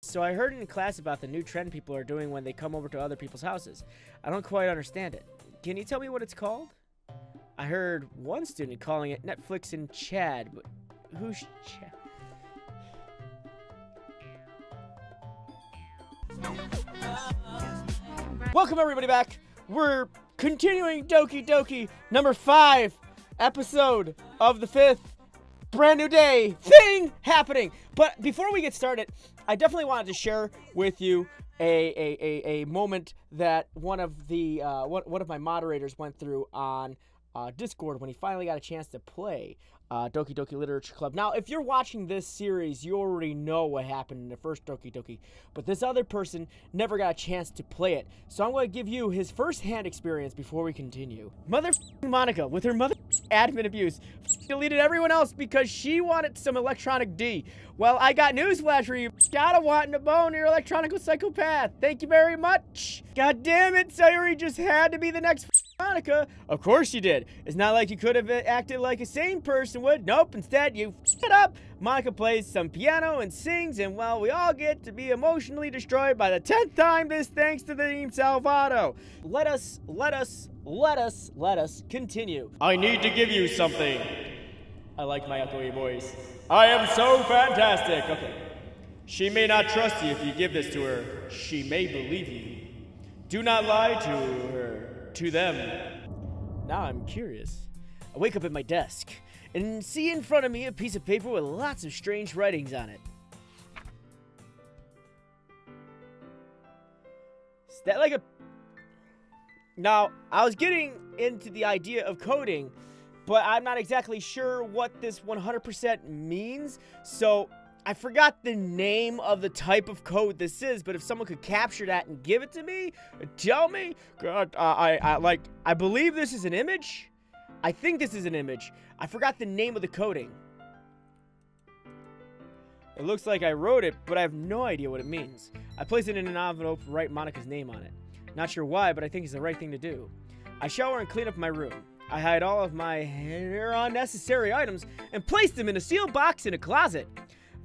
So I heard in class about the new trend people are doing when they come over to other people's houses. I don't quite understand it. Can you tell me what it's called? I heard one student calling it Netflix and Chad, but who's Chad? Welcome everybody back. We're continuing Doki Doki number 5 episode of the 5th brand new day thing happening. But before we get started, I definitely wanted to share with you a moment that one of my moderators went through on Discord when he finally got a chance to play Doki Doki Literature Club. Now, if you're watching this series, you already know what happened in the first Doki Doki, but this other person never got a chance to play it. So I'm going to give you his first-hand experience before we continue. Mother Monika, with her mother admin abuse, deleted everyone else because she wanted some electronic D. Well, I got newsflash for you. Gotta want to bone your electronic psychopath. Thank you very much. God damn it, Sayuri just had to be the next Monika. Of course you did. It's not like you could have acted like a sane person would. Nope, instead you it up. Monika plays some piano and sings, and well, we all get to be emotionally destroyed by the 10th time this thanks to the team Salvato. Let us continue. I need to give you something. I like my echoey voice. I am so fantastic. Okay. She may not trust you if you give this to her. She may believe you. Do not lie to her, to them. Now I'm curious. I wake up at my desk and see in front of me a piece of paper with lots of strange writings on it. Is that like a... Now, I was getting into the idea of coding, but I'm not exactly sure what this 100% means, so I forgot the name of the type of code this is, but if someone could capture that and give it to me, tell me, God, I believe this is an image. I think this is an image. I forgot the name of the coding. It looks like I wrote it, but I have no idea what it means. I place it in an envelope and write Monika's name on it. Not sure why, but I think it's the right thing to do. I shower and clean up my room. I hide all of my unnecessary items and place them in a sealed box in a closet.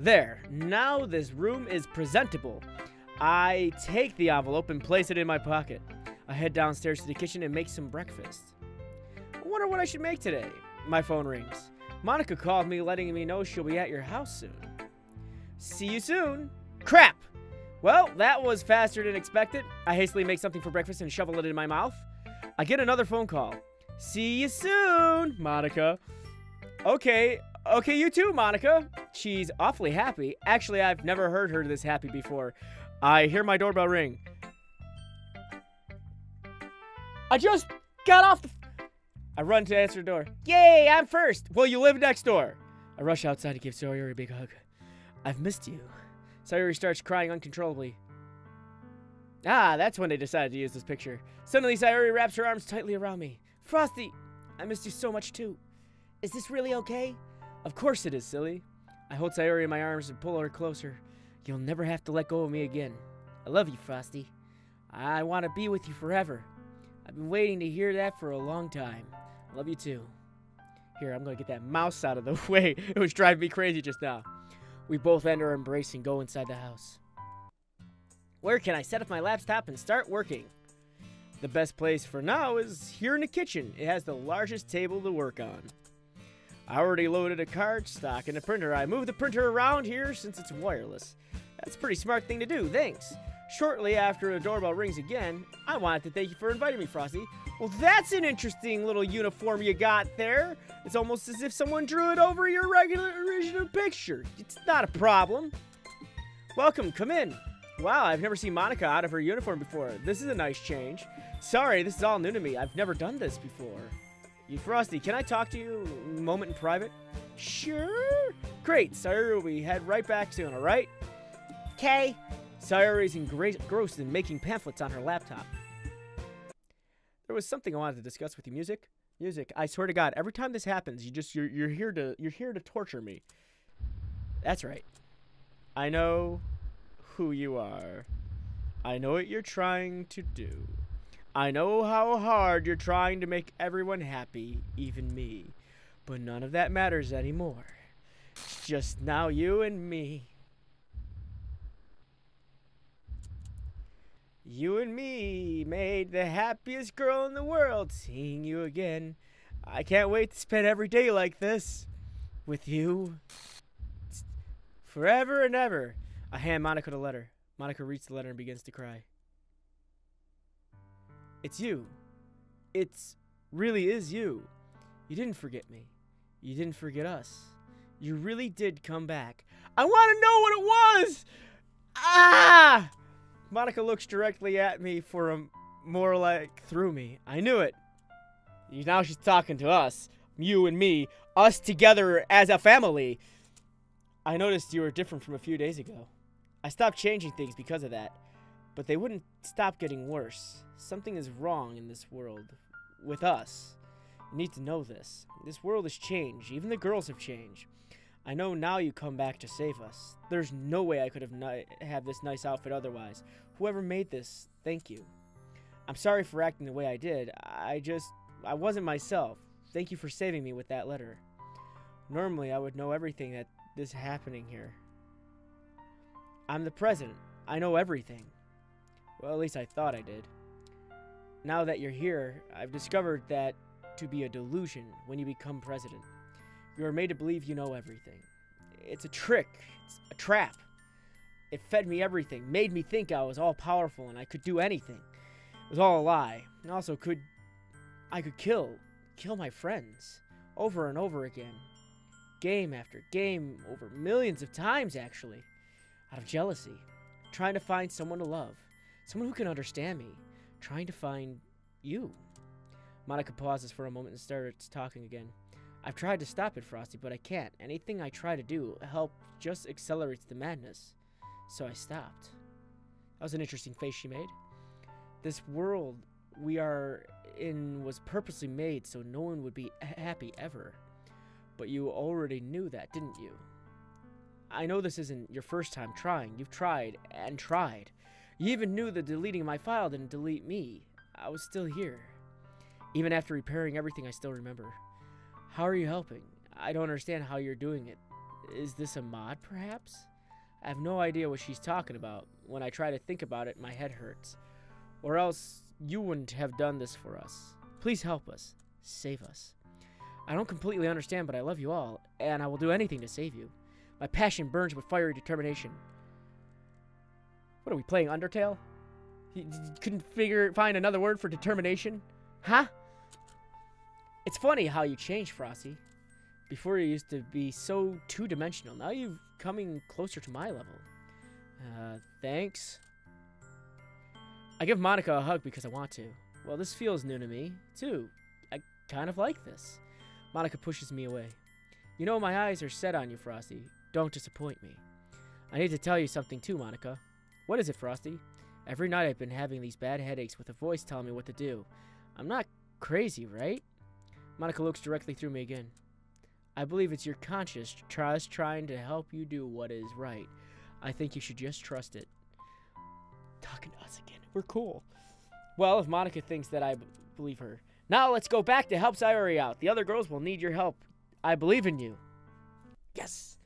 There, now this room is presentable. I take the envelope and place it in my pocket. I head downstairs to the kitchen and make some breakfast. I wonder what I should make today. My phone rings. Monika called me, letting me know she'll be at your house soon. See you soon. Crap! Well, that was faster than expected. I hastily make something for breakfast and shovel it in my mouth. I get another phone call. See you soon, Monika. Okay, you too, Monika. She's awfully happy. Actually, I've never heard her this happy before. I hear my doorbell ring. I just got off the... I run to answer the door. Yay, I'm first. Well, you live next door. I rush outside to give Sayuri a big hug. I've missed you. Sayuri starts crying uncontrollably. Ah, that's when they decided to use this picture. Suddenly, Sayuri wraps her arms tightly around me. Frosty, I missed you so much too. Is this really okay? Of course it is, silly. I hold Sayuri in my arms and pull her closer. You'll never have to let go of me again. I love you, Frosty. I want to be with you forever. I've been waiting to hear that for a long time. I love you too. Here, I'm going to get that mouse out of the way. It was driving me crazy just now. We both enter our embrace and go inside the house. Where can I set up my laptop and start working? The best place for now is here in the kitchen. It has the largest table to work on. I already loaded a card stock in the printer. I moved the printer around here since it's wireless. That's a pretty smart thing to do, thanks. Shortly after the doorbell rings again, I wanted to thank you for inviting me, Frosty. Well, that's an interesting little uniform you got there. It's almost as if someone drew it over your regular original picture. It's not a problem. Welcome, come in. Wow, I've never seen Monika out of her uniform before. This is a nice change. Sorry, this is all new to me. I've never done this before. Frosty, can I talk to you a moment in private? Sure. Great, Sayuri will head right back soon, alright? Okay. Sayuri is engrossed in making pamphlets on her laptop. There was something I wanted to discuss with you. Music. I swear to God, every time this happens, you're here to torture me. That's right. I know who you are. I know what you're trying to do. I know how hard you're trying to make everyone happy, even me. But none of that matters anymore. It's just now you and me. You and me made the happiest girl in the world seeing you again. I can't wait to spend every day like this with you. Forever and ever. I hand Monika the letter. Monika reads the letter and begins to cry. It's you. It's really is you. You didn't forget me. You didn't forget us. You really did come back. I want to know what it was! Ah! Monika looks directly at me for a more like through me. I knew it. Now she's talking to us. You and me. Us together as a family. I noticed you were different from a few days ago. I stopped changing things because of that. But they wouldn't stop getting worse. Something is wrong in this world. With us. You need to know this. This world has changed. Even the girls have changed. I know now you come back to save us. There's no way I could have this nice outfit otherwise. Whoever made this, thank you. I'm sorry for acting the way I did. I wasn't myself. Thank you for saving me with that letter. Normally, I would know everything that is happening here. I'm the president. I know everything. Well, at least I thought I did. Now that you're here, I've discovered that to be a delusion when you become president. You are made to believe you know everything. It's a trick. It's a trap. It fed me everything, made me think I was all powerful and I could do anything. It was all a lie. And also I could kill my friends over and over again. Game after game, over millions of times actually. Out of jealousy. Trying to find someone to love. Someone who can understand me. Trying to find you. Monika pauses for a moment and starts talking again. I've tried to stop it, Frosty, but I can't. Anything I try to do just accelerates the madness. So I stopped. That was an interesting face she made. This world we are in was purposely made so no one would be happy ever. But you already knew that, didn't you? I know this isn't your first time trying. You've tried and tried. You even knew that deleting my file didn't delete me. I was still here. Even after repairing everything, I still remember. How are you helping? I don't understand how you're doing it. Is this a mod, perhaps? I have no idea what she's talking about. When I try to think about it, my head hurts. Or else you wouldn't have done this for us. Please help us. Save us. I don't completely understand, but I love you all, and I will do anything to save you. My passion burns with fiery determination. What are we playing, Undertale? You couldn't find another word for determination? Huh? It's funny how you changed, Frosty. Before you used to be so two-dimensional. Now you're coming closer to my level. Thanks. I give Monika a hug because I want to. Well, this feels new to me, too. I kind of like this. Monika pushes me away. You know my eyes are set on you, Frosty. Don't disappoint me. I need to tell you something too, Monika. What is it, Frosty? Every night I've been having these bad headaches with a voice telling me what to do. I'm not crazy, right? Monika looks directly through me again. I believe it's your conscience trying to help you do what is right. I think you should just trust it. Talking to us again. We're cool. Well, if Monika thinks that, I believe her. Now let's go back to help Sayori out. The other girls will need your help. I believe in you. Yes.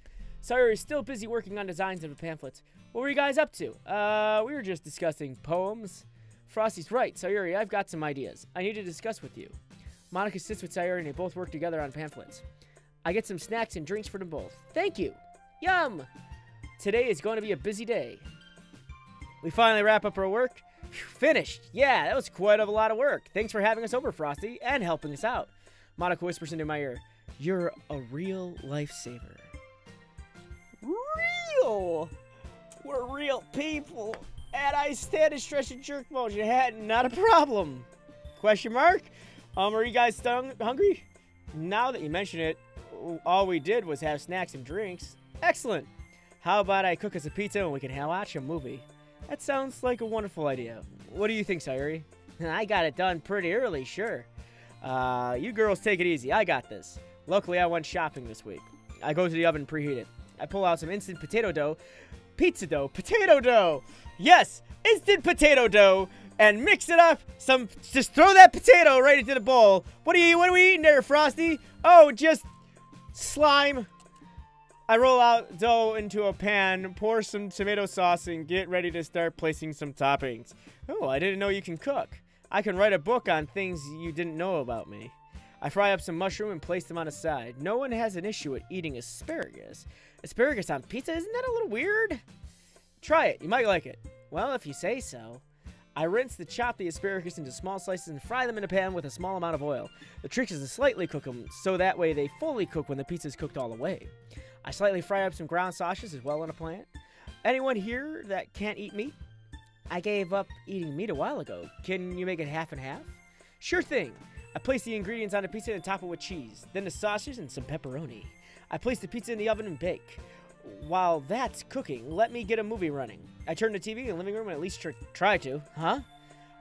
Sayori is still busy working on designs of the pamphlets. What were you guys up to? We were just discussing poems. Frosty's right. Sayori, I've got some ideas I need to discuss with you. Monika sits with Sayori and they both work together on pamphlets. I get some snacks and drinks for them both. Thank you. Yum. Today is going to be a busy day. We finally wrap up our work. Finished. Yeah, that was quite a lot of work. Thanks for having us over, Frosty, and helping us out. Monika whispers into my ear, you're a real lifesaver. Real! We're real people. And I stand in stretch and jerk motion. Not a problem. Question mark? Are you guys hungry? Now that you mention it, all we did was have snacks and drinks. Excellent. How about I cook us a pizza and we can watch a movie? That sounds like a wonderful idea. What do you think, Sayori? I got it done pretty early, sure. You girls take it easy. I got this. Luckily, I went shopping this week. I go to the oven and preheat it. I pull out some instant potato dough. Pizza dough. Potato dough. Yes, instant potato dough. And mix it up. Just throw that potato right into the bowl. What are we eating there, Frosty? Oh, just slime. I roll out dough into a pan, pour some tomato sauce, and get ready to start placing some toppings. Oh, I didn't know you can cook. I can write a book on things you didn't know about me. I fry up some mushroom and place them on a side. No one has an issue with eating asparagus. Asparagus on pizza, isn't that a little weird? Try it, you might like it. Well, if you say so. I rinse and chop the asparagus into small slices and fry them in a pan with a small amount of oil. The trick is to slightly cook them, so that way they fully cook when the pizza is cooked all the way. I slightly fry up some ground sausages as well in a pan. Anyone here that can't eat meat? I gave up eating meat a while ago. Can you make it half and half? Sure thing. I place the ingredients on a pizza and top it with cheese, then the sausage and some pepperoni. I place the pizza in the oven and bake. While that's cooking, let me get a movie running. I turn the TV in the living room and at least try to. Huh?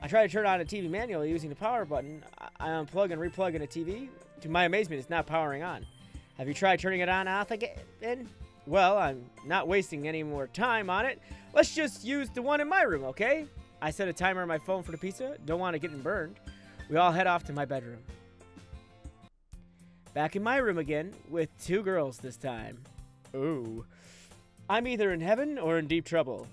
I try to turn on a TV manually using the power button. I unplug and replug in a TV. To my amazement, it's not powering on. Have you tried turning it on off again? Well, I'm not wasting any more time on it. Let's just use the one in my room, okay? I set a timer on my phone for the pizza. Don't want to get it burned. We all head off to my bedroom. Back in my room again, with 2 girls this time. Ooh. I'm either in heaven or in deep trouble.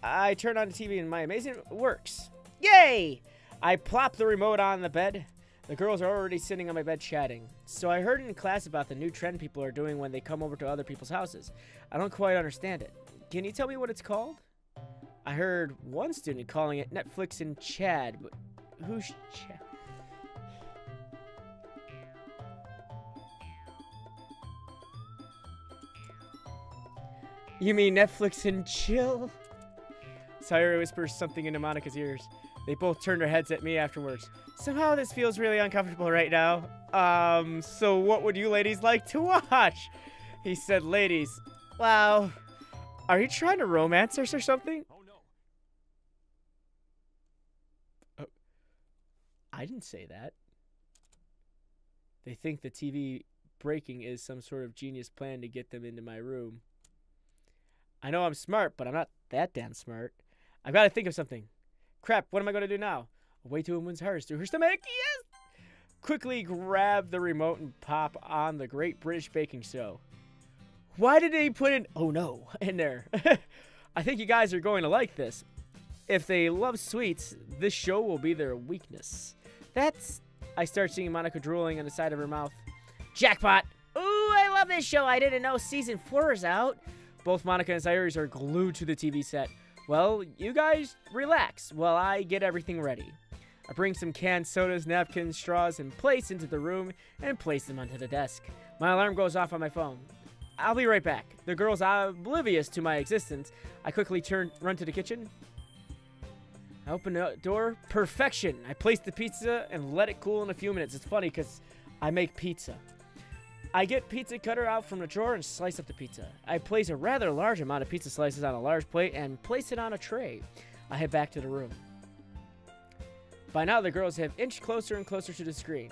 I turn on the TV and my amazement works. Yay! I plop the remote on the bed. The girls are already sitting on my bed chatting. So I heard in class about the new trend people are doing when they come over to other people's houses. I don't quite understand it. Can you tell me what it's called? I heard one student calling it Netflix and Chad, but who's Chad? You mean Netflix and chill? Sayori whispers something into Monika's ears. They both turn their heads at me afterwards. Somehow this feels really uncomfortable right now. So what would you ladies like to watch? He said ladies. Wow. Are you trying to romance us or something? Oh no. I didn't say that. They think the TV breaking is some sort of genius plan to get them into my room. I know I'm smart, but I'm not that damn smart. I've got to think of something. Crap, what am I going to do now? A way to a woman's heart through her stomach. Yes! Quickly grab the remote and pop on the Great British Baking Show. Why did they put in, oh no, in there? I think you guys are going to like this. If they love sweets, this show will be their weakness. I start seeing Monika drooling on the side of her mouth. Jackpot! Ooh, I love this show. I didn't know season 4 is out. Both Monika and Sayori are glued to the TV set. Well, you guys relax while I get everything ready. I bring some canned sodas, napkins, straws, and plates into the room and place them onto the desk. My alarm goes off on my phone. I'll be right back. The girl's oblivious to my existence. I quickly run to the kitchen. I open the door. Perfection. I place the pizza and let it cool in a few minutes. It's funny because I make pizza. I get pizza cutter out from the drawer and slice up the pizza. I place a rather large amount of pizza slices on a large plate and place it on a tray. I head back to the room. By now, the girls have inched closer and closer to the screen.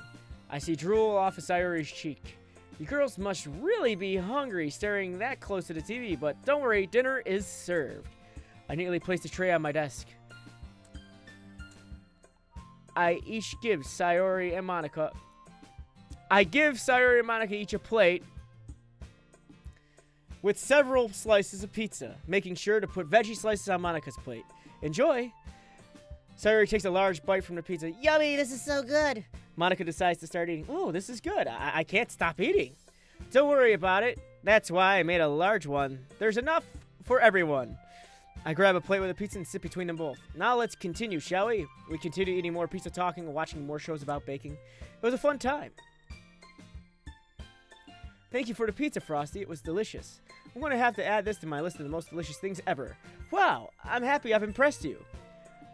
I see drool off of Sayori's cheek. You girls must really be hungry staring that close to the TV, but don't worry, dinner is served. I neatly place the tray on my desk. I give Sayori and Monika each a plate with several slices of pizza, making sure to put veggie slices on Monika's plate. Enjoy! Sayori takes a large bite from the pizza. Yummy, this is so good! Monika decides to start eating. Oh, this is good. I can't stop eating. Don't worry about it. That's why I made a large one. There's enough for everyone. I grab a plate with a pizza and sit between them both. Now let's continue, shall we? We continue eating more pizza, talking, and watching more shows about baking. It was a fun time. Thank you for the pizza, Frosty. It was delicious. I'm going to have to add this to my list of the most delicious things ever. Wow, I'm happy I've impressed you.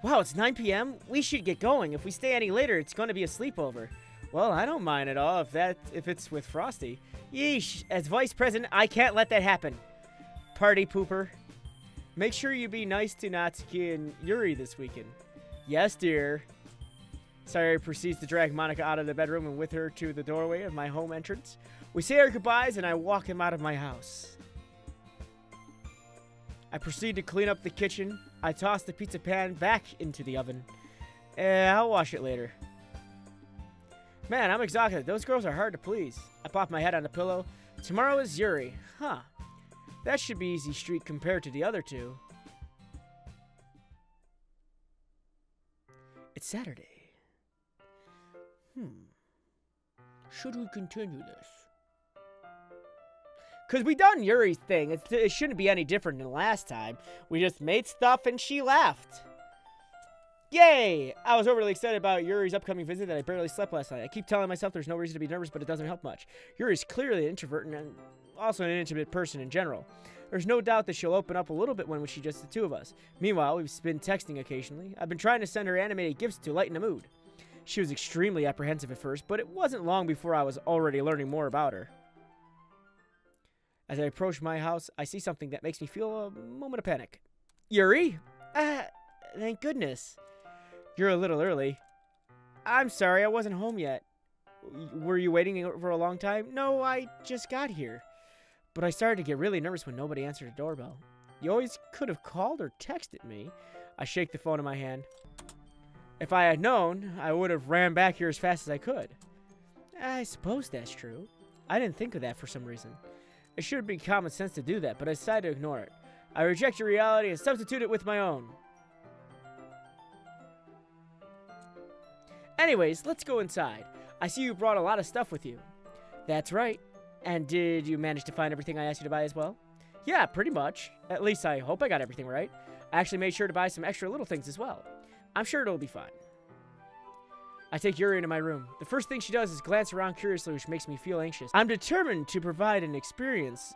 Wow, it's 9 p.m. We should get going. If we stay any later, it's going to be a sleepover. Well, I don't mind at all if it's with Frosty. Yeesh, as vice president, I can't let that happen. Party pooper. Make sure you be nice to Natsuki and Yuri this weekend. Yes, dear. Sayori proceeds to drag Monika out of the bedroom and with her to the doorway of my home entrance. We say our goodbyes and I walk him out of my house. I proceed to clean up the kitchen. I toss the pizza pan back into the oven. I'll wash it later. Man, I'm exhausted. Those girls are hard to please. I pop my head on the pillow. Tomorrow is Yuri. Huh. That should be easy street compared to the other two. It's Saturday. Should we continue this? Because we done Yuri's thing. It shouldn't be any different than last time. We just made stuff and she left. Yay! I was overly excited about Yuri's upcoming visit that I barely slept last night. I keep telling myself there's no reason to be nervous, but it doesn't help much. Yuri's clearly an introvert and also an intimate person in general. There's no doubt that she'll open up a little bit when she's just the two of us. Meanwhile, we've been texting occasionally. I've been trying to send her animated gifts to lighten the mood. She was extremely apprehensive at first, but it wasn't long before I was already learning more about her. As I approach my house, I see something that makes me feel a moment of panic. Yuri? Thank goodness. You're a little early. I'm sorry, I wasn't home yet. Were you waiting for a long time? No, I just got here. But I started to get really nervous when nobody answered the doorbell. You always could have called or texted me. I shake the phone in my hand. If I had known, I would have ran back here as fast as I could. I suppose that's true. I didn't think of that for some reason. It should be common sense to do that, but I decided to ignore it. I reject your reality and substitute it with my own. Anyways, let's go inside. I see you brought a lot of stuff with you. That's right. And did you manage to find everything I asked you to buy as well? Yeah, pretty much. At least I hope I got everything right. I actually made sure to buy some extra little things as well. I'm sure it'll be fine. I take Yuri into my room. The first thing she does is glance around curiously, which makes me feel anxious. I'm determined to provide an experience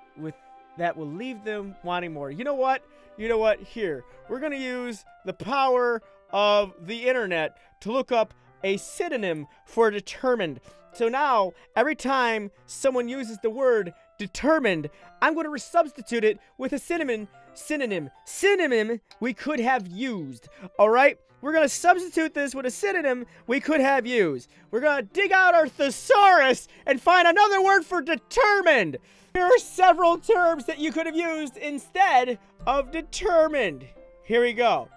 that will leave them wanting more. You know what? Here. We're going to use the power of the internet to look up a synonym for determined. So now, every time someone uses the word determined, I'm going to substitute it with a synonym we could have used. All right? We're going to substitute this with a synonym we could have used. We're going to dig out our thesaurus and find another word for determined. Here are several terms that you could have used instead of determined. Here we go.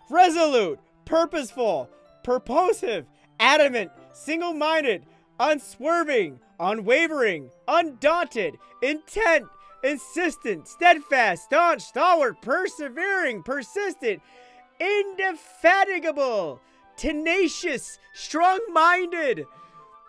Resolute, purposeful, purposive, adamant, single-minded, unswerving, unwavering, undaunted, intent, insistent, steadfast, staunch, stalwart, persevering, persistent, indefatigable, tenacious, strong-minded,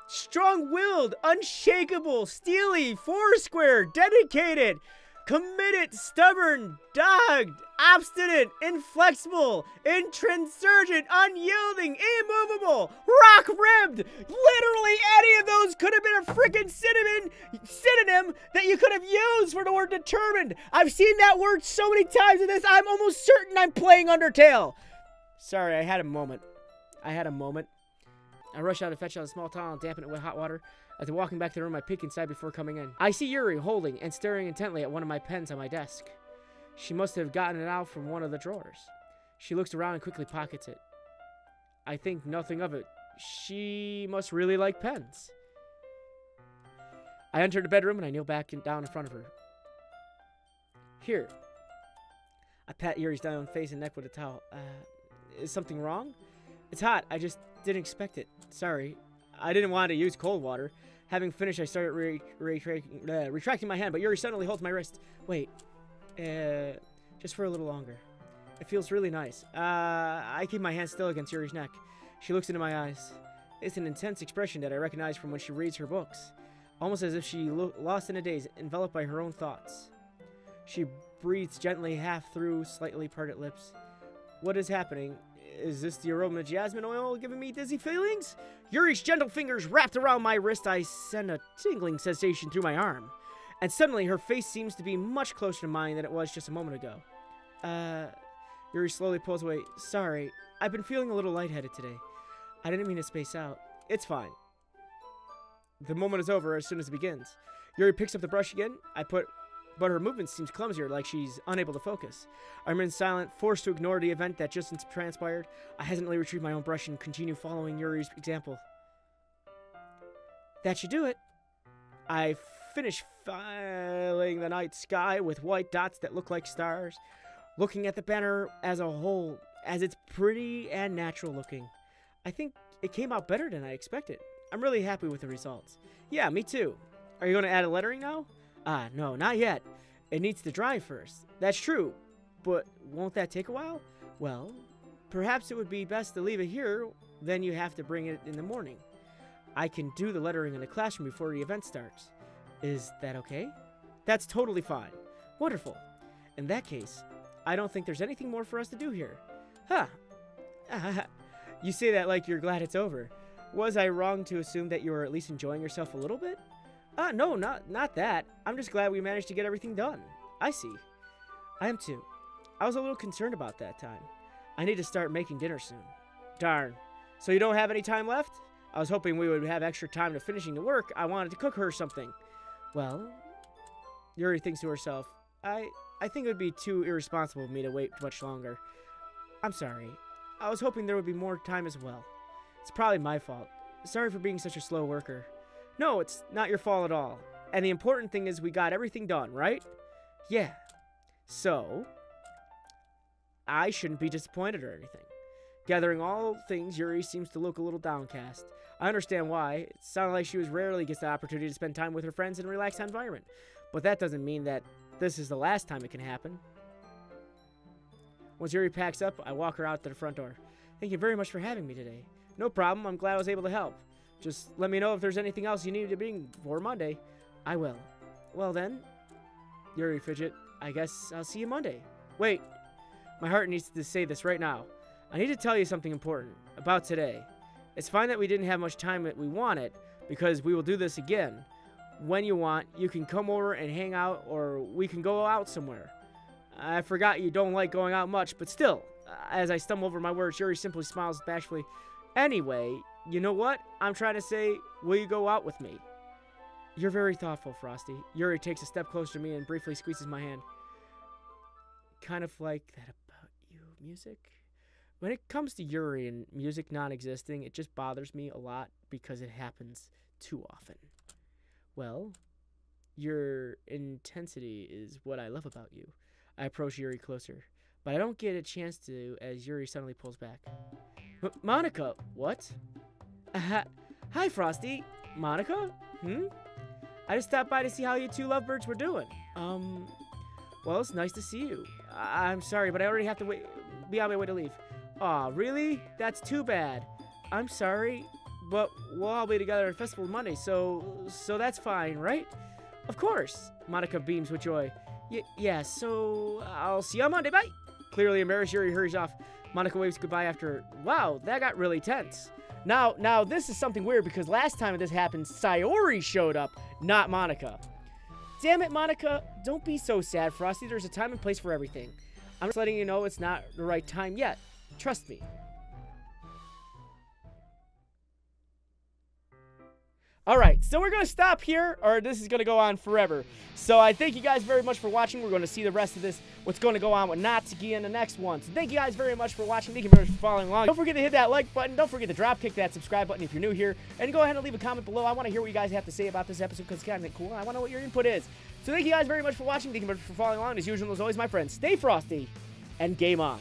strong-willed, unshakable, steely, foursquare, dedicated, committed, stubborn, dogged, obstinate, inflexible, intransigent, unyielding, immovable, rock-ribbed. Literally any of those could have been a freaking synonym that you could have used for the word determined. I've seen that word so many times in this, I'm almost certain I'm playing Undertale. Sorry, I had a moment. I rush out to fetch out a small towel and dampen it with hot water. After walking back to the room, I peek inside before coming in. I see Yuri holding and staring intently at one of my pens on my desk. She must have gotten it out from one of the drawers. She looks around and quickly pockets it. I think nothing of it. She must really like pens. I enter the bedroom and I kneel back and down in front of her. Here. I pat Yuri's down face and neck with a towel. Is something wrong? It's hot. I just didn't expect it. Sorry. I didn't want to use cold water. Having finished, I started retracting my hand, but Yuri suddenly holds my wrist. Wait. Just for a little longer. It feels really nice. I keep my hand still against Yuri's neck. She looks into my eyes. It's an intense expression that I recognize from when she reads her books. Almost as if she lost in a daze, enveloped by her own thoughts. She breathes gently, half through slightly parted lips. What is happening? Is this the aroma of jasmine oil giving me dizzy feelings? Yuri's gentle fingers wrapped around my wrist. I send a tingling sensation through my arm. And suddenly, her face seems to be much closer to mine than it was just a moment ago. Yuri slowly pulls away. Sorry, I've been feeling a little lightheaded today. I didn't mean to space out. It's fine. The moment is over as soon as it begins. Yuri picks up the brush again. But her movement seems clumsier, like she's unable to focus. I remain silent, forced to ignore the event that just transpired. I hesitantly retrieve my own brush and continue following Yuri's example. That should do it. I finish filing the night sky with white dots that look like stars, looking at the banner as a whole, as it's pretty and natural looking. I think it came out better than I expected. I'm really happy with the results. Yeah, me too. Are you going to add a lettering now? No, not yet. It needs to dry first. That's true. But won't that take a while? Well, perhaps it would be best to leave it here, then you have to bring it in the morning. I can do the lettering in the classroom before the event starts. Is that okay? That's totally fine. Wonderful. In that case, I don't think there's anything more for us to do here. Huh. You say that like you're glad it's over. Was I wrong to assume that you were at least enjoying yourself a little bit? No, not that. I'm just glad we managed to get everything done. I see. I am too. I was a little concerned about that time. I need to start making dinner soon. Darn. So you don't have any time left? I was hoping we would have extra time to finishing the work. I wanted to cook her something. Well, Yuri thinks to herself, I think it would be too irresponsible of me to wait much longer. I'm sorry. I was hoping there would be more time as well. It's probably my fault. Sorry for being such a slow worker. No, it's not your fault at all. And the important thing is we got everything done, right? Yeah. So, I shouldn't be disappointed or anything. Gathering all things, Yuri seems to look a little downcast. I understand why. It sounded like she rarely gets the opportunity to spend time with her friends in a relaxed environment. But that doesn't mean that this is the last time it can happen. Once Yuri packs up, I walk her out to the front door. Thank you very much for having me today. No problem. I'm glad I was able to help. Just let me know if there's anything else you need to bring for Monday. I will. Well then, Yuri fidget. I guess I'll see you Monday. Wait. My heart needs to say this right now. I need to tell you something important about today. It's fine that we didn't have much time that we wanted, because we will do this again. When you want, you can come over and hang out, or we can go out somewhere. I forgot you don't like going out much, but still. As I stumble over my words, Yuri simply smiles bashfully. Anyway, you know what? I'm trying to say, will you go out with me? You're very thoughtful, Frosty. Yuri takes a step closer to me and briefly squeezes my hand. Kind of like that about you, music. When it comes to Yuri and music non-existing, it just bothers me a lot because it happens too often. Well, your intensity is what I love about you. I approach Yuri closer, but I don't get a chance to as Yuri suddenly pulls back. Monika, what? Hi, Frosty. Monika? I just stopped by to see how you two lovebirds were doing. Well, it's nice to see you. I'm sorry, but I already have to be on my way to leave. Aw, really? That's too bad. I'm sorry, but we'll all be together at festival Monday, so that's fine, right? Of course. Monika beams with joy. Yeah, so I'll see you on Monday, bye. Clearly embarrassed, Yuri hurries off. Monika waves goodbye after. Wow, that got really tense. Now this is something weird because last time this happened, Sayori showed up, not Monika. Damn it, Monika. Don't be so sad, Frosty. There's a time and place for everything. I'm just letting you know it's not the right time yet. Trust me. Alright, so we're going to stop here, or this is going to go on forever. So I thank you guys very much for watching. We're going to see the rest of this, what's going to go on with Natsuki in the next one. So thank you guys very much for watching. Thank you very much for following along. Don't forget to hit that like button. Don't forget to drop kick that subscribe button if you're new here. And go ahead and leave a comment below. I want to hear what you guys have to say about this episode because it's kind of cool. I want to know what your input is. So thank you guys very much for watching. Thank you very much for following along. As usual, as always, my friends, stay frosty and game on.